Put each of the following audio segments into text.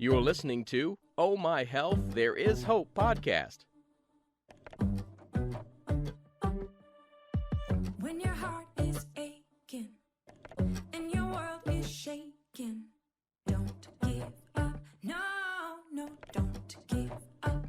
You're listening to Oh My Health, There Is Hope podcast. When your heart is aching and your world is shaking, don't give up. No, don't give up.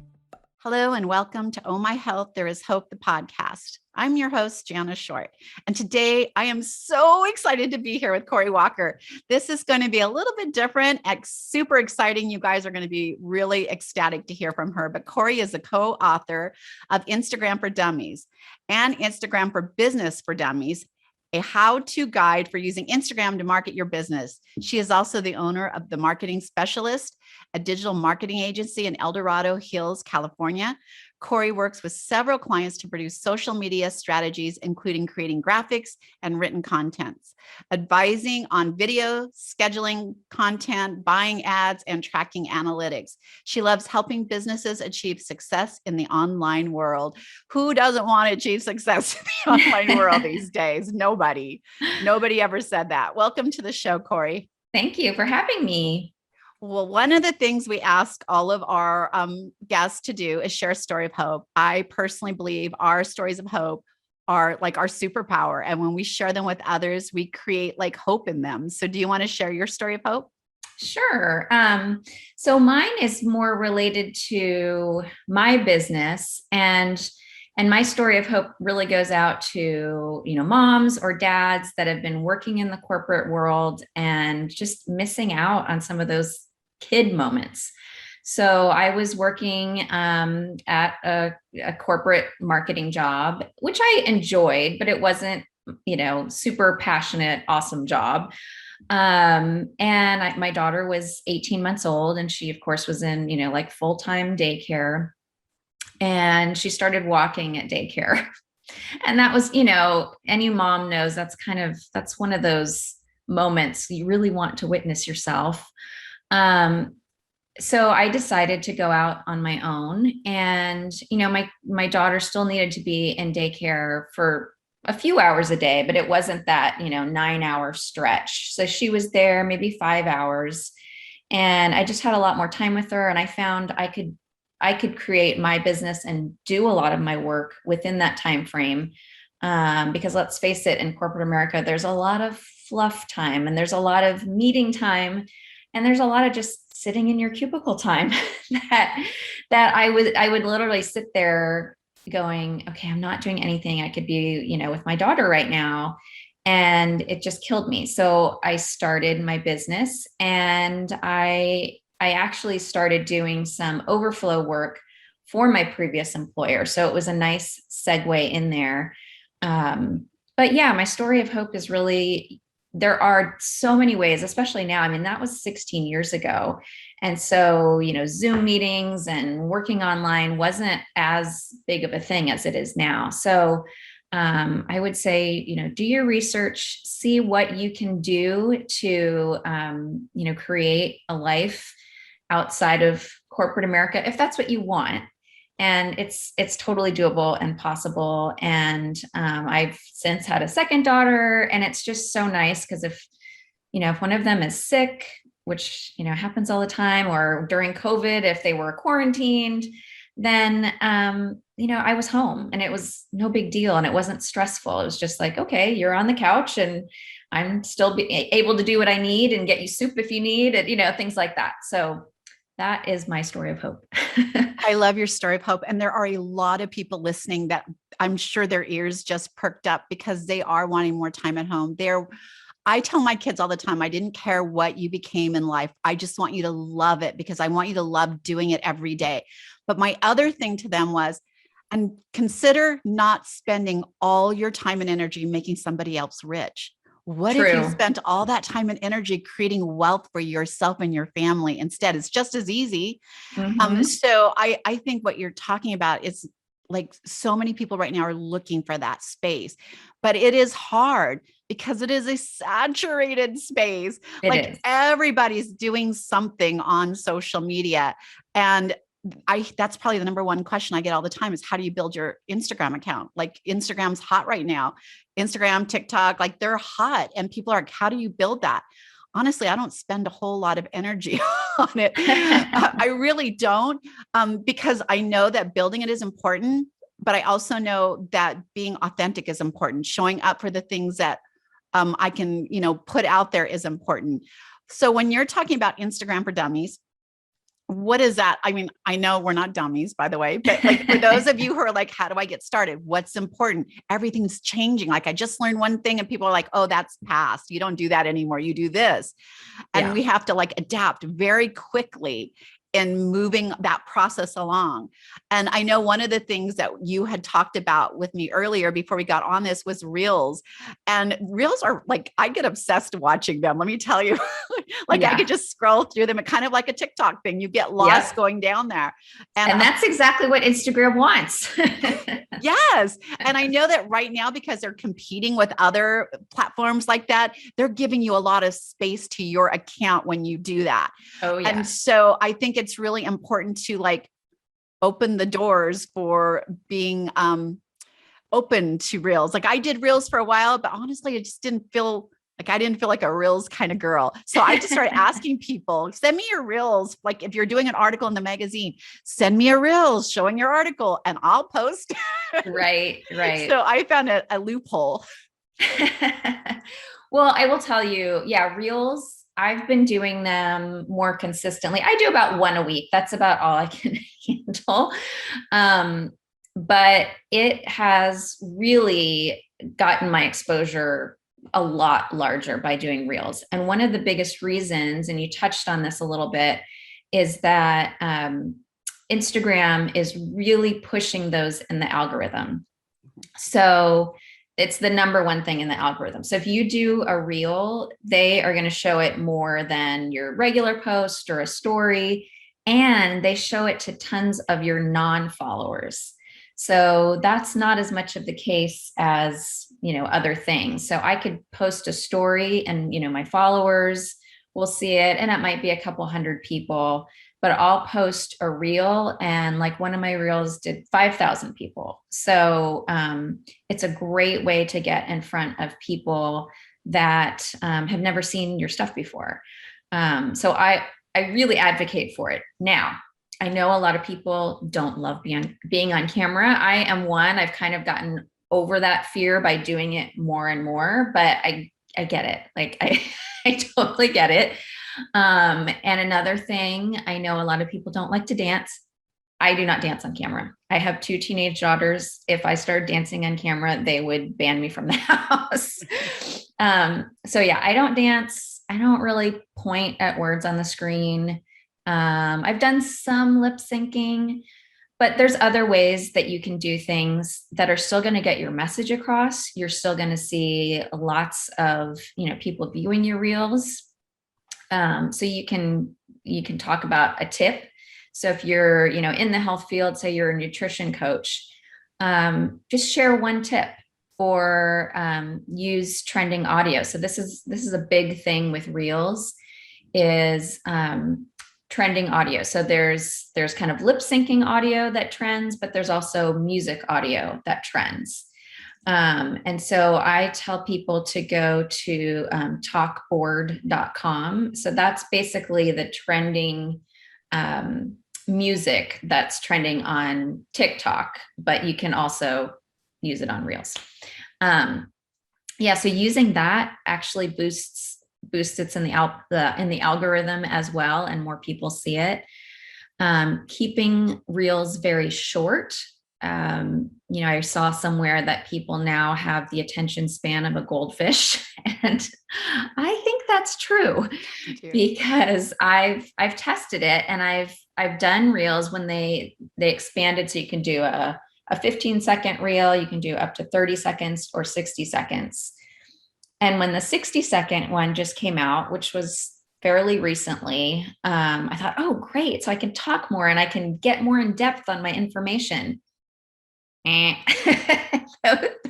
Hello and welcome to Oh My Health, There Is Hope, the podcast. I'm your host, Jana Short. And today I am so excited to be here with Corey Walker. This is going to be a little bit different and super exciting. You guys are going to be really ecstatic to hear from her. But Corey is a co-author of Instagram for Dummies and Instagram for Business for Dummies, a how-to guide for using Instagram to market your business. She is also the owner of The Marketing Specialist, a digital marketing agency in El Dorado Hills, California. Corey works with several clients to produce social media strategies, including creating graphics and written contents, advising on video, scheduling content, buying ads, and tracking analytics. She loves helping businesses achieve success in the online world. Who doesn't want to achieve success in the online world these days? Nobody ever said that. Welcome to the show, Corey. Thank you for having me. Well, one of the things we ask all of our guests to do is share a story of hope. I personally believe our stories of hope are like our superpower. And when we share them with others, we create like hope in them. So do you want to share your story of hope? Sure. So mine is more related to my business, and my story of hope really goes out to, moms or dads that have been working in the corporate world and just missing out on some of those kid moments. So I was working at a corporate marketing job, which I enjoyed, but it wasn't, super passionate, awesome job. My daughter was 18 months old, and she, of course, was in, like full-time daycare. And she started walking at daycare. And that was, any mom knows that's one of those moments you really want to witness yourself. So I decided to go out on my own, and, my daughter still needed to be in daycare for a few hours a day, but it wasn't that, 9-hour stretch. So she was there maybe 5 hours, and I just had a lot more time with her. And I found I could create my business and do a lot of my work within that time frame. Because let's face it, in corporate America, there's a lot of fluff time, and there's a lot of meeting time, and there's a lot of just sitting in your cubicle time that I would literally sit there going, okay, I'm not doing anything. I could be, with my daughter right now. And it just killed me. So I started my business, and I actually started doing some overflow work for my previous employer. So it was a nice segue in there. But yeah, my story of hope is really, there are so many ways, especially now. I mean, that was 16 years ago. And so, Zoom meetings and working online wasn't as big of a thing as it is now. So I would say, do your research, see what you can do to, create a life outside of corporate America, if that's what you want. And it's totally doable and possible. And I've since had a second daughter, and it's just so nice because if one of them is sick, which, happens all the time, or during COVID, if they were quarantined, then, I was home, and it was no big deal, and it wasn't stressful. It was just like, okay, you're on the couch, and I'm still able to do what I need and get you soup if you need it, things like that. So that is my story of hope. I love your story of hope. And there are a lot of people listening that I'm sure their ears just perked up because they are wanting more time at home. I tell my kids all the time, I didn't care what you became in life. I just want you to love it because I want you to love doing it every day. But my other thing to them was, and consider not spending all your time and energy making somebody else rich. What True. if you spent all that time and energy creating wealth for yourself and your family instead? It's just as easy. Mm-hmm. So I think what you're talking about is like so many people right now are looking for that space, but it is hard because it is a saturated space. Everybody's doing something on social media. And that's probably the number one question I get all the time is how do you build your Instagram account? Like Instagram's hot right now. Instagram, TikTok, like they're hot, and people are like, how do you build that? honestly, I don't spend a whole lot of energy on it. I really don't, because I know that building it is important, but I also know that being authentic is important. Showing up for the things that I can, put out there is important. So when you're talking about Instagram for Dummies, what is that? I mean, I know we're not dummies, by the way, but like for those of you who are like, how do I get started? What's important? Everything's changing. Like I just learned one thing and people are like, oh, that's past. You don't do that anymore. You do this. And we have to like adapt very quickly in moving that process along. And I know one of the things that you had talked about with me earlier before we got on this was Reels. And Reels are like, I get obsessed watching them. Let me tell you, like I could just scroll through them. It's kind of like a TikTok thing. You get lost going down there. And that's exactly what Instagram wants. Yes. And I know that right now, because they're competing with other platforms like that, they're giving you a lot of space to your account when you do that. Oh, yeah. And so I think it's really important to like open the doors for being open to Reels. Like I did Reels for a while, but honestly, I didn't feel like a Reels kind of girl. So I just started asking people, send me your Reels. Like if you're doing an article in the magazine, send me a Reels showing your article and I'll post. Right. So I found a loophole. Well, I will tell you, Reels, I've been doing them more consistently. I do about one a week. That's about all I can handle. But it has really gotten my exposure a lot larger by doing Reels. And one of the biggest reasons, and you touched on this a little bit, is that Instagram is really pushing those in the algorithm. So it's the number one thing in the algorithm. So if you do a reel, they are going to show it more than your regular post or a story. And they show it to tons of your non-followers. So that's not as much of the case as, other things. So I could post a story and, my followers will see it, and it might be a couple hundred people, but I'll post a reel, and like one of my reels did 5,000 people. So it's a great way to get in front of people that have never seen your stuff before. So I really advocate for it. Now, I know a lot of people don't love being on camera. I am one. I've kind of gotten over that fear by doing it more and more, but I get it. Like I totally get it. And another thing, I know a lot of people don't like to dance. I do not dance on camera. I have 2 teenage daughters. If I started dancing on camera, they would ban me from the house. So I don't dance. I don't really point at words on the screen. I've done some lip syncing, but there's other ways that you can do things that are still going to get your message across. You're still going to see lots of, people viewing your reels. So you can talk about a tip. So if you're, in the health field, say you're a nutrition coach, just share one tip, or use trending audio. So this is a big thing with Reels, is trending audio. So there's kind of lip syncing audio that trends, but there's also music audio that trends. And so I tell people to go to talkboard.com. So that's basically the trending music that's trending on TikTok, but you can also use it on Reels. So using that actually boosts it in the algorithm as well, and more people see it. Keeping Reels very short. I saw somewhere that people now have the attention span of a goldfish, and I think that's true because I've tested it, and I've done Reels when they expanded, so you can do a 15-second reel, you can do up to 30 seconds or 60 seconds. And when the 60-second one just came out, which was fairly recently, I thought, oh, great. So I can talk more and I can get more in depth on my information.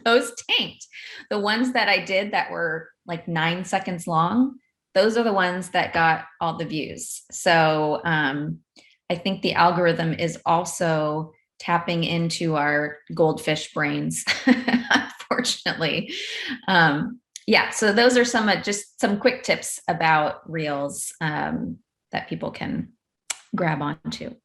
Those tanked. The ones that I did that were like 9 seconds long, those are the ones that got all the views. So I think the algorithm is also tapping into our goldfish brains, unfortunately. Yeah. So those are just some quick tips about Reels that people can grab onto.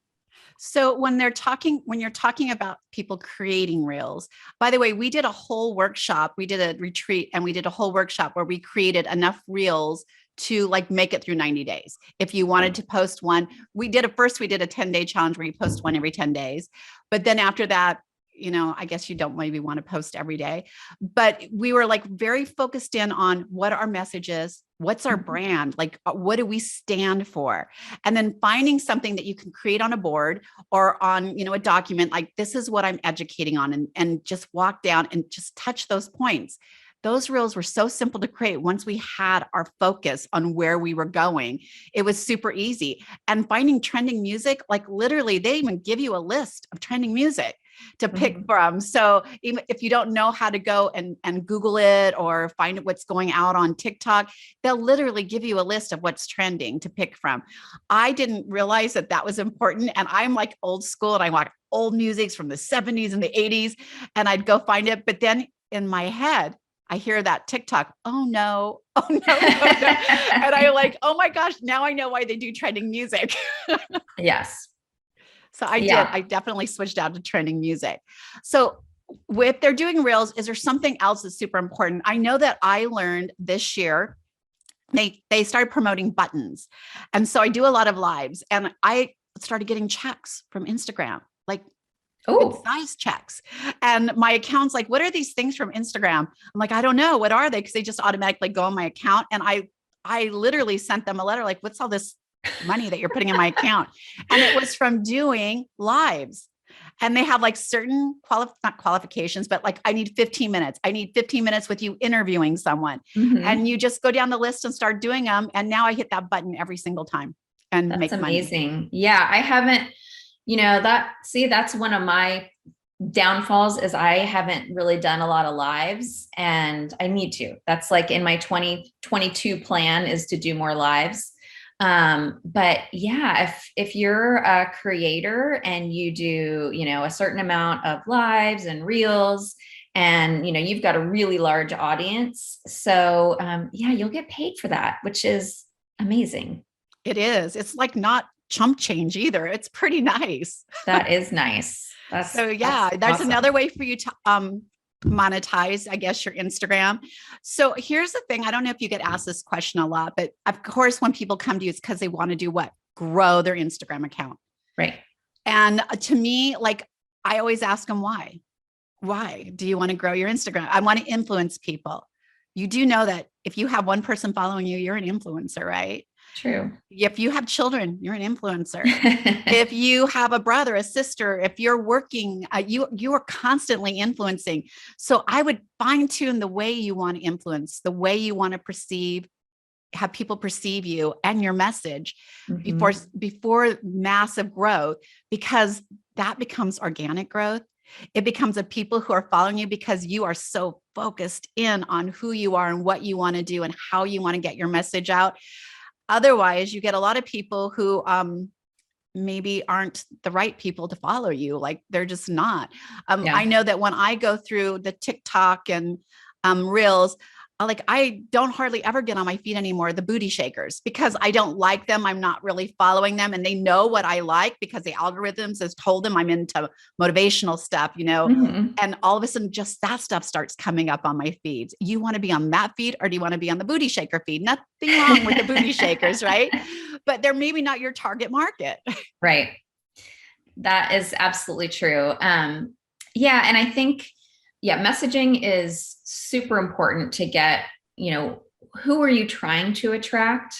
So when you're talking about people creating reels, by the way, we did a whole workshop. We did a retreat and we did a whole workshop where we created enough reels to like make it through 90 days. If you wanted to post one, we did a 10-day challenge where you post one every 10 days. But then after that, I guess you don't maybe want to post every day, but we were like very focused in on what our message is, what's our brand, like what do we stand for? And then finding something that you can create on a board or on, a document, like this is what I'm educating on, and just walk down and just touch those points. Those reels were so simple to create. Once we had our focus on where we were going, it was super easy. And finding trending music, like literally, they even give you a list of trending music to pick from. So even if you don't know how to go and Google it or find what's going out on TikTok, they'll literally give you a list of what's trending to pick from. I didn't realize that that was important. And I'm like old school and I want old music from the 70s and the 80s, and I'd go find it. But then in my head, I hear that TikTok, oh no, oh no, no, no. And I like, oh my gosh, now I know why they do trending music. Yes. So I definitely switched out to trending music. So if they're doing reels, is there something else that's super important? I know that I learned this year, they started promoting buttons. And so I do a lot of lives and I started getting checks from Instagram, like good size checks. And my account's like, what are these things from Instagram? I'm like, I don't know. What are they? Because they just automatically go on my account. And I literally sent them a letter like, what's all this money that you're putting in my account? And it was from doing lives. And they have like certain not qualifications, but like, I need 15 minutes. I need 15 minutes with you interviewing someone. And you just go down the list and start doing them. And now I hit that button every single time and That's make amazing. money. Yeah. I haven't, that's one of my downfalls is I haven't really done a lot of lives and I need to. That's like in my 2022 plan is to do more lives. But yeah, if you're a creator and you do, a certain amount of lives and reels and, you've got a really large audience. So, yeah, you'll get paid for that, which is amazing. It is. It's like not chump change either. It's pretty nice. That is nice. That's that's awesome. another way for you to monetize, I guess, your Instagram. So here's the thing. I don't know if you get asked this question a lot, but of course, when people come to you, it's because they want to do what? Grow their Instagram account. Right. And to me, like, I always ask them why. Why do you want to grow your Instagram? I want to influence people. You do know that if you have one person following you, you're an influencer, right? True. If you have children, you're an influencer. If you have a brother, a sister, if you're working, you are constantly influencing. So I would fine tune the way you want to influence, the way you want to have people perceive you and your message before massive growth, because that becomes organic growth. It becomes the people who are following you because you are so focused in on who you are and what you want to do and how you want to get your message out. Otherwise, you get a lot of people who maybe aren't the right people to follow you. Like they're just not. I know that when I go through the TikTok and Reels, I don't hardly ever get on my feed anymore, the booty shakers, because I don't like them. I'm not really following them. And they know what I like because the algorithms has told them I'm into motivational stuff, and all of a sudden just that stuff starts coming up on my feeds. You want to be on that feed or do you want to be on the booty shaker feed? Nothing wrong with the booty shakers, right? But they're maybe not your target market. Right. That is absolutely true. Yeah. And I think, messaging is super important to get, who are you trying to attract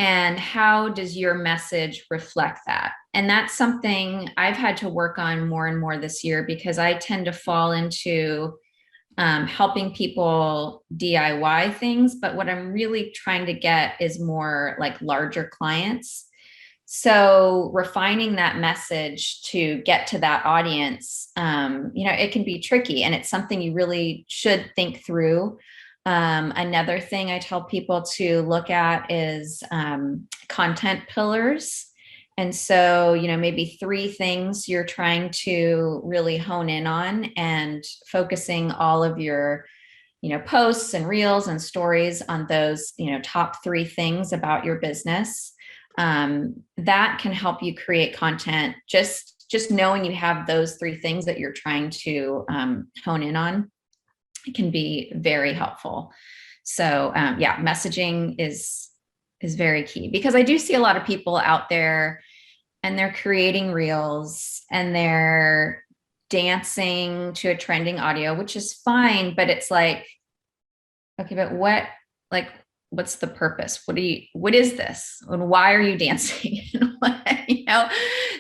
and how does your message reflect that? And that's something I've had to work on more and more this year because I tend to fall into helping people DIY things. But what I'm really trying to get is more like larger clients. So refining that message to get to that audience, it can be tricky and it's something you really should think through. Another thing I tell people to look at is content pillars. And so, maybe 3 things you're trying to really hone in on and focusing all of your posts and reels and stories on those, top 3 things about your business. That can help you create content. Just knowing you have those 3 things that you're trying to hone in on, it can be very helpful. So messaging is very key, because I do see a lot of people out there and they're creating reels and they're dancing to a trending audio, which is fine, but it's like, okay, but what's the purpose? What is this? And why are you dancing?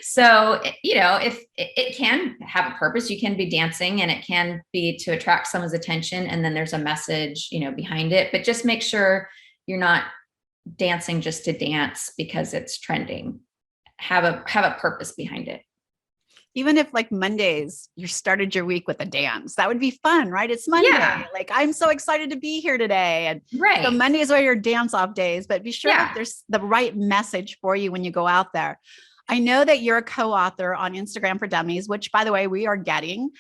So, if it can have a purpose, you can be dancing and it can be to attract someone's attention. And then there's a message, behind it, but just make sure you're not dancing just to dance because it's trending. Have a purpose behind it. Even if like Mondays, you started your week with a dance, that would be fun, right? It's Monday. Yeah. Like, I'm so excited to be here today. And Right. so Mondays are your dance off days, but be sure that there's the right message for you when you go out there. I know that you're a co-author on Instagram for Dummies, which, by the way, we are getting,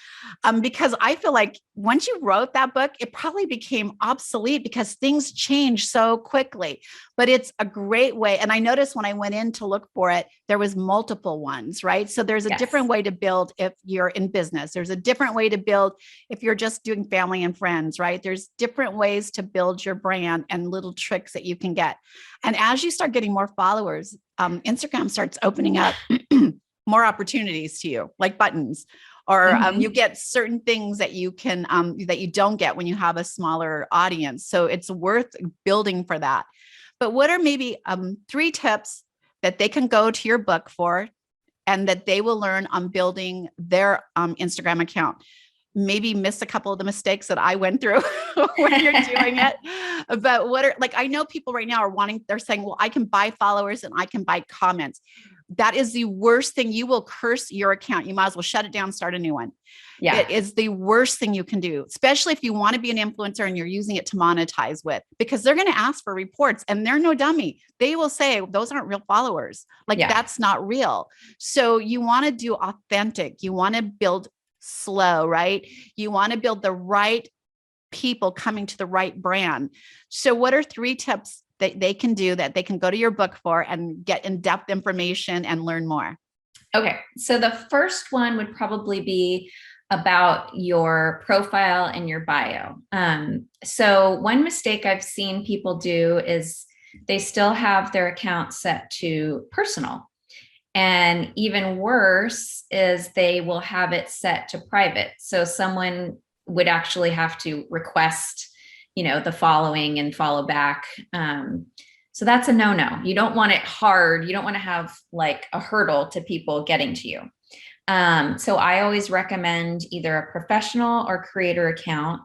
because I feel like once you wrote that book, it probably became obsolete because things change so quickly, but it's a great way. And I noticed when I went in to look for it, there was multiple ones, right? So there's a different way to build if you're in business. There's a different way to build if you're just doing family and friends, right? There's different ways to build your brand and little tricks that you can get. And as you start getting more followers, Instagram starts opening up more opportunities to you, like buttons, or you get certain things that you can, that you don't get when you have a smaller audience. So it's worth building for that. But what are maybe 3 tips that they can go to your book for and that they will learn on building their Instagram account? Maybe miss a couple of the mistakes that I went through when you're doing it. But I know people right now are they're saying, well, I can buy followers and I can buy comments. That is the worst thing. You will curse your account. You might as well shut it down, start a new one. Yeah. It is the worst thing you can do, especially if you want to be an influencer and you're using it to monetize with, because they're going to ask for reports and they're no dummy. They will say, those aren't real followers. That's not real. So you want to do authentic. You want to build slow, right? You want to build the right people coming to the right brand. So what are 3 tips that they can do that they can go to your book for and get in-depth information and learn more? Okay. So the first one would probably be about your profile and your bio. So one mistake I've seen people do is they still have their account set to personal. And even worse is they will have it set to private. So someone would actually have to request, the following and follow back. So that's a no-no. You don't want it hard. You don't want to have like a hurdle to people getting to you. So I always recommend either a professional or creator account,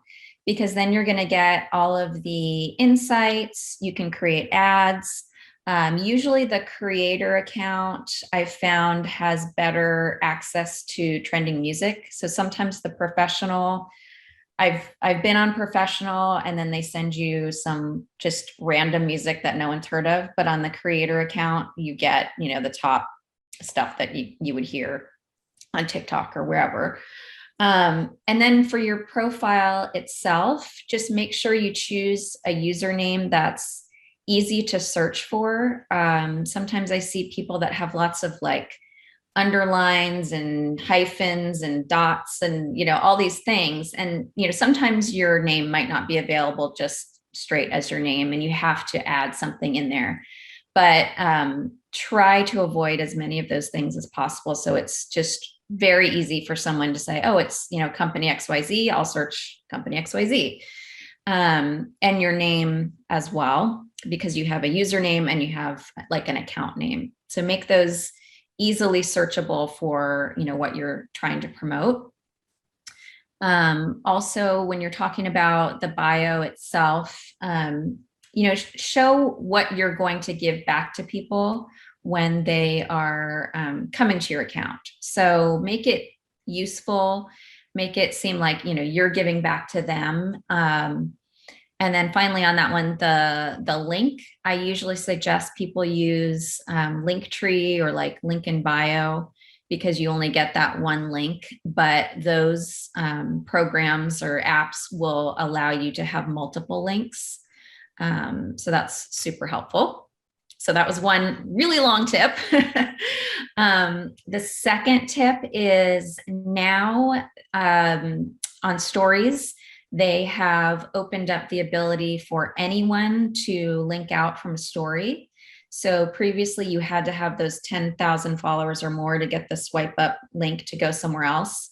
because then you're going to get all of the insights. You can create ads. Usually the creator account I've found has better access to trending music. So sometimes the professional, I've been on professional and then they send you some just random music that no one's heard of, but on the creator account, you get, the top stuff that you would hear on TikTok or wherever. And then for your profile itself, just make sure you choose a username that's easy to search for. Sometimes I see people that have lots of like underlines and hyphens and dots and, all these things. And, sometimes your name might not be available just straight as your name and you have to add something in there, but try to avoid as many of those things as possible. So it's just very easy for someone to say, oh, it's, company XYZ, I'll search company XYZ. And your name as well, because you have a username and you have like an account name. So make those easily searchable for, what you're trying to promote. Also, when you're talking about the bio itself, show what you're going to give back to people when they are coming to your account. So make it useful, make it seem like, you're giving back to them. And then finally on that one, the link, I usually suggest people use Linktree or like link in bio, because you only get that one link, but those programs or apps will allow you to have multiple links. So that's super helpful. So that was one really long tip. The second tip is now on stories, they have opened up the ability for anyone to link out from a story. So previously you had to have those 10,000 followers or more to get the swipe up link to go somewhere else.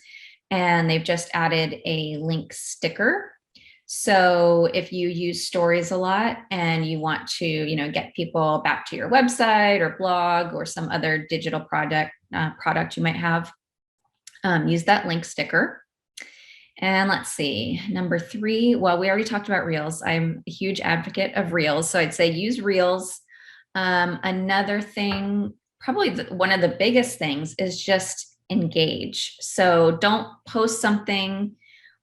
And they've just added a link sticker. So if you use stories a lot and you want to, get people back to your website or blog or some other digital product you might have, use that link sticker. And let's see, number 3, well, we already talked about Reels. I'm a huge advocate of Reels. So I'd say use Reels. Another thing, probably one of the biggest things, is just engage. So don't post something,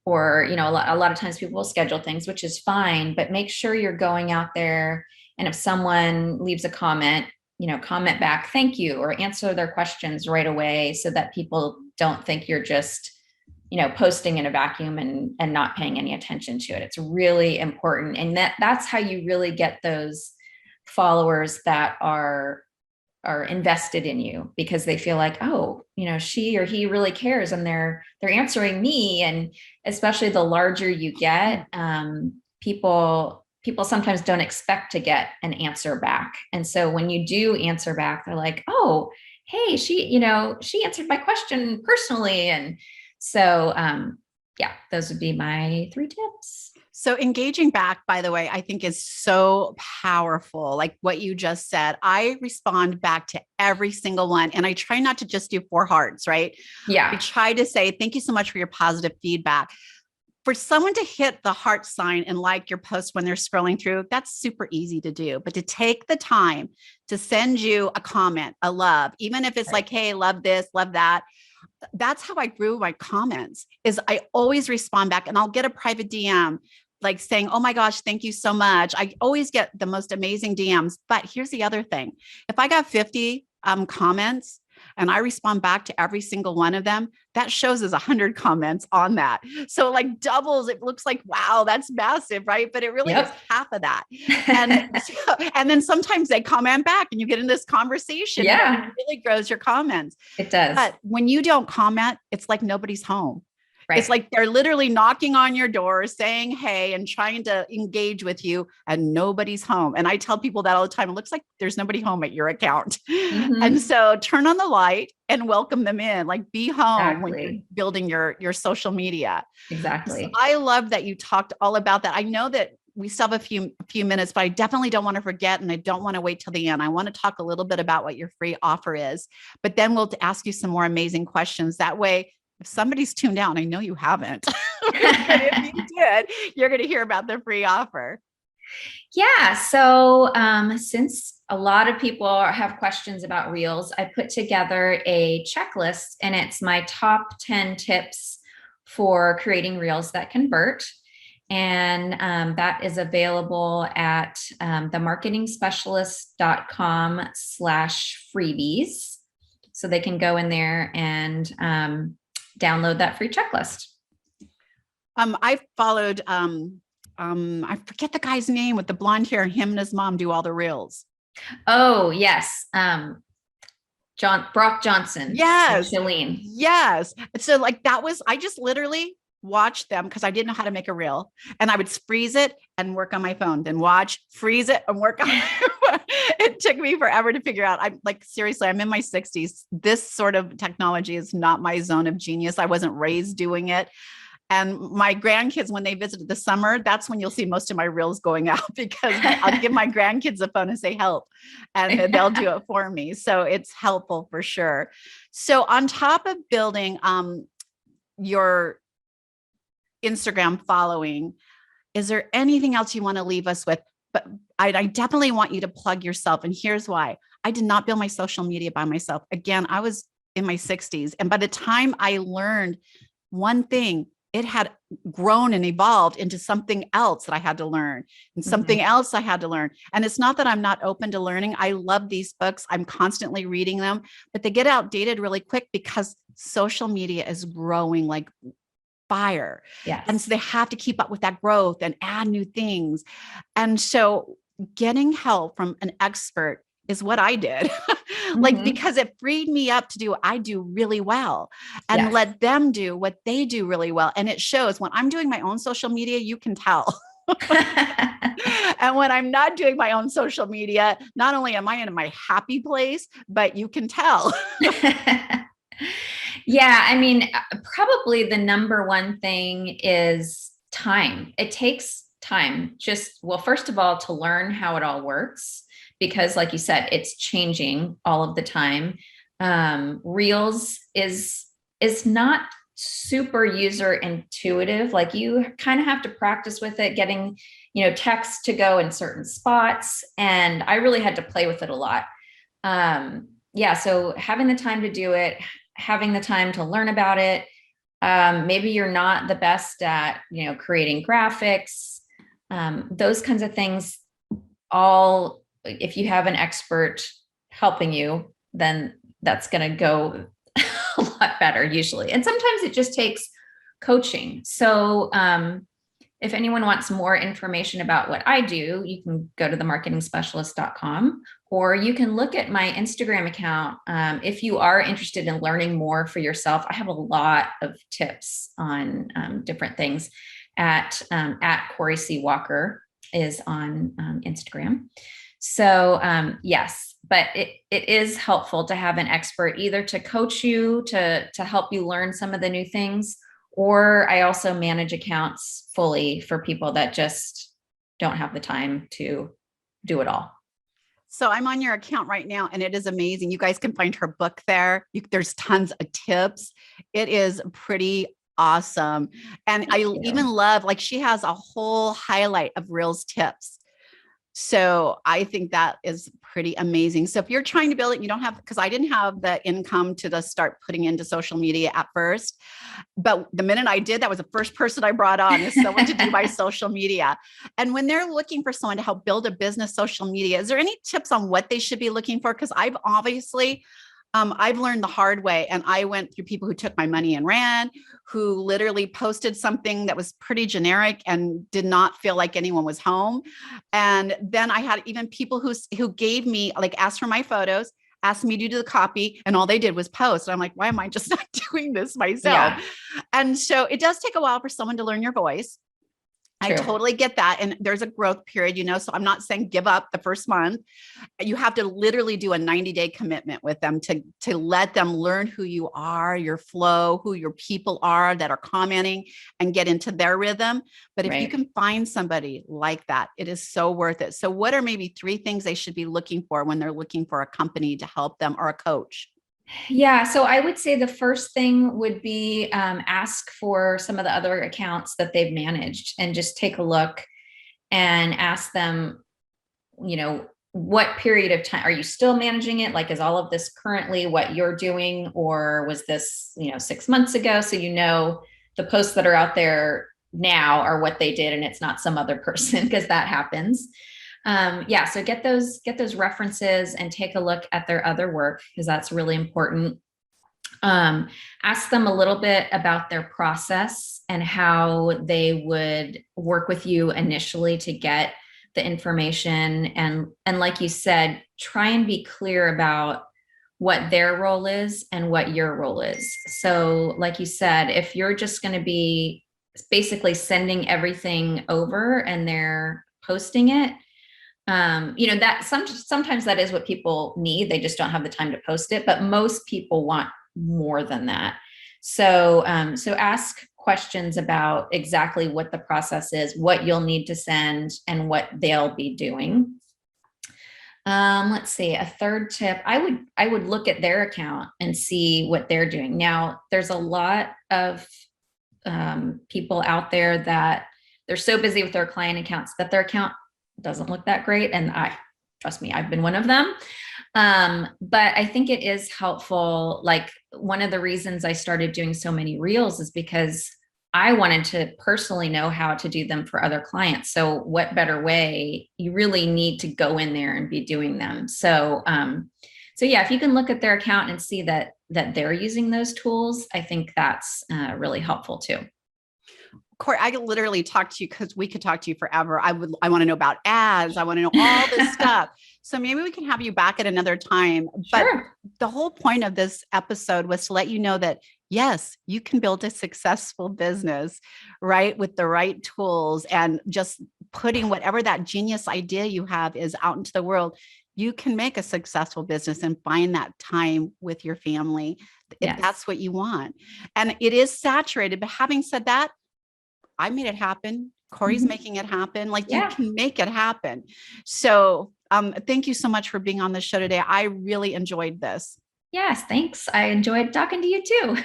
or, a lot of times people will schedule things, which is fine, but make sure you're going out there. And if someone leaves a comment, comment back, thank you, or answer their questions right away, so that people don't think you're just, posting in a vacuum and not paying any attention to it. It's really important. And that's how you really get those followers that are invested in you, because they feel like, oh, she or he really cares, and they're answering me. And especially the larger you get, people sometimes don't expect to get an answer back. And so when you do answer back, they're like, oh, hey, she answered my question personally. And so, those would be my 3 tips. So engaging back, by the way, I think is so powerful. Like what you just said, I respond back to every single one, and I try not to just do 4 hearts, right? Yeah. I try to say, thank you so much for your positive feedback. For someone to hit the heart sign and like your post when they're scrolling through, that's super easy to do. But to take the time to send you a comment, a love, even if it's like, hey, love this, love that. That's how I grew my comments, is I always respond back, and I'll get a private DM like saying, oh my gosh, thank you so much. I always get the most amazing DMs. But here's the other thing. If I got 50 comments and I respond back to every single one of them, that shows as 100 comments on that. So like doubles, it looks like, wow, that's massive, right? But it really is half of that. And then sometimes they comment back and you get in this conversation. Yeah. And it really grows your comments. It does. But when you don't comment, it's like nobody's home. Right. It's like they're literally knocking on your door, saying, hey, and trying to engage with you, and nobody's home. And I tell people that all the time. It looks like there's nobody home at your account. Mm-hmm. And so turn on the light and welcome them in, like be home when you're building your social media. Exactly. So I love that you talked all about that. I know that we still have a few minutes, but I definitely don't want to forget, and I don't want to wait till the end. I want to talk a little bit about what your free offer is, but then we'll ask you some more amazing questions. That way, if somebody's tuned out, I know you haven't, but if you did, you're going to hear about the free offer. Yeah. So since a lot of people have questions about Reels, I put together a checklist, and it's my top 10 tips for creating Reels that convert. And that is available at themarketingspecialist.com/freebies. So they can go in there and download that free checklist. I followed, I forget the guy's name with the blonde hair. Him and his mom do all the Reels. Oh, yes. Brock Johnson. Yes. Shalene. Yes. So like I just literally watched them because I didn't know how to make a reel, and I would freeze it and work on my phone, then freeze it and work on my phone. It took me forever to figure out. I'm like, seriously, I'm in my 60s. This sort of technology is not my zone of genius. I wasn't raised doing it. And my grandkids, when they visited this summer, that's when you'll see most of my reels going out, because I'll give my grandkids a phone and say, help, and they'll do it for me. So it's helpful for sure. So on top of building your Instagram following, is there anything else you want to leave us with? But I definitely want you to plug yourself. And here's why. I did not build my social media by myself. Again, I was in my 60s. And by the time I learned one thing, it had grown and evolved into something else that I had to learn and something else I had to learn. And it's not that I'm not open to learning. I love these books. I'm constantly reading them, but they get outdated really quick because social media is growing like fire. Yes. And so they have to keep up with that growth and add new things. And so getting help from an expert is what I did. Like, because it freed me up to do what I do really well and Yes. let them do what they do really well. And it shows when I'm doing my own social media, you can tell. And when I'm not doing my own social media, not only am I in my happy place, but you can tell. Yeah. I mean, probably the number one thing is time. It takes time well, first of all, to learn how it all works, because like you said, it's changing all of the time. Reels is not super user intuitive. Like you kind of have to practice with it, getting, text to go in certain spots. And I really had to play with it a lot. So having the time to do it, having the time to learn about it. Maybe you're not the best at, creating graphics, those kinds of things. All, if you have an expert helping you, then that's going to go a lot better usually. And sometimes it just takes coaching. So, if anyone wants more information about what I do, you can go to themarketingspecialist.com, or you can look at my Instagram account. If you are interested in learning more for yourself, I have a lot of tips on different things at Corey C. Walker is on Instagram. So yes, but it is helpful to have an expert either to coach you, to help you learn some of the new things, or I also manage accounts fully for people that just don't have the time to do it all. So I'm on your account right now and it is amazing. You guys can find her book there. There's tons of tips. It is pretty awesome. And I even love, like, she has a whole highlight of Reelz tips. So I think that is pretty amazing. So if you're trying to build it, you don't have, because I didn't have the income to just start putting into social media at first. But the minute I did, that was the first person I brought on, is someone to do my social media. And when they're looking for someone to help build a business social media, is there any tips on what they should be looking for? Because I've obviously, I've learned the hard way, and I went through people who took my money and ran, who literally posted something that was pretty generic and did not feel like anyone was home. And then I had even people who gave me, like, asked for my photos, asked me to do the copy, and all they did was post. And I'm like, why am I just not doing this myself? Yeah. And so it does take a while for someone to learn your voice. True. I totally get that. And there's a growth period, so I'm not saying give up the first month. You have to literally do a 90-day commitment with them to let them learn who you are, your flow, who your people are that are commenting, and get into their rhythm. But if you can find somebody like that, it is so worth it. So what are maybe 3 things they should be looking for when they're looking for a company to help them, or a coach? Yeah. So I would say the first thing would be ask for some of the other accounts that they've managed, and just take a look and ask them, what period of time are you still managing it? Like, is all of this currently what you're doing, or was this, 6 months ago? So, the posts that are out there now are what they did, and it's not some other person, because that happens. So get those references and take a look at their other work, because that's really important. Ask them a little bit about their process and how they would work with you initially to get the information. And like you said, try and be clear about what their role is and what your role is. So like you said, if you're just going to be basically sending everything over and they're posting it, that sometimes that is what people need. They just don't have the time to post it, but most people want more than that. So ask questions about exactly what the process is, what you'll need to send, and what they'll be doing. Let's see, a third tip, I would look at their account and see what they're doing. Now, there's a lot of people out there that they're so busy with their client accounts that their account doesn't look that great. And trust me, I've been one of them. But I think it is helpful. Like, one of the reasons I started doing so many Reels is because I wanted to personally know how to do them for other clients. So what better way? You really need to go in there and be doing them. So, so yeah, if you can look at their account and see that they're using those tools, I think that's really helpful too. Corey, I could literally talk to you because we could talk to you forever. I want to know about ads. I want to know all this stuff. So maybe we can have you back at another time. But Sure. the whole point of this episode was to let you know that, yes, you can build a successful business, right? With the right tools and just putting whatever that genius idea you have is out into the world. You can make a successful business and find that time with your family if that's what you want. And it is saturated. But having said that, I made it happen. Corey's making it happen. Like you can make it happen. So thank you so much for being on the show today. I really enjoyed this. Yes, thanks. I enjoyed talking to you too.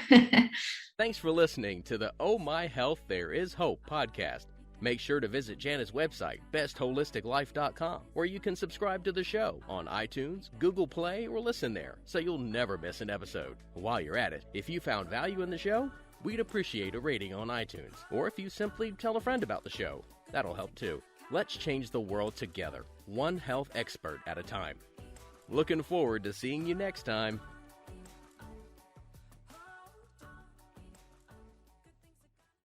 Thanks for listening to the Oh My Health, There Is Hope podcast. Make sure to visit Jana's website, bestholisticlife.com, where you can subscribe to the show on iTunes, Google Play, or listen there, so you'll never miss an episode. While you're at it, if you found value in the show, we'd appreciate a rating on iTunes, or if you simply tell a friend about the show. That'll help too. Let's change the world together, one health expert at a time. Looking forward to seeing you next time.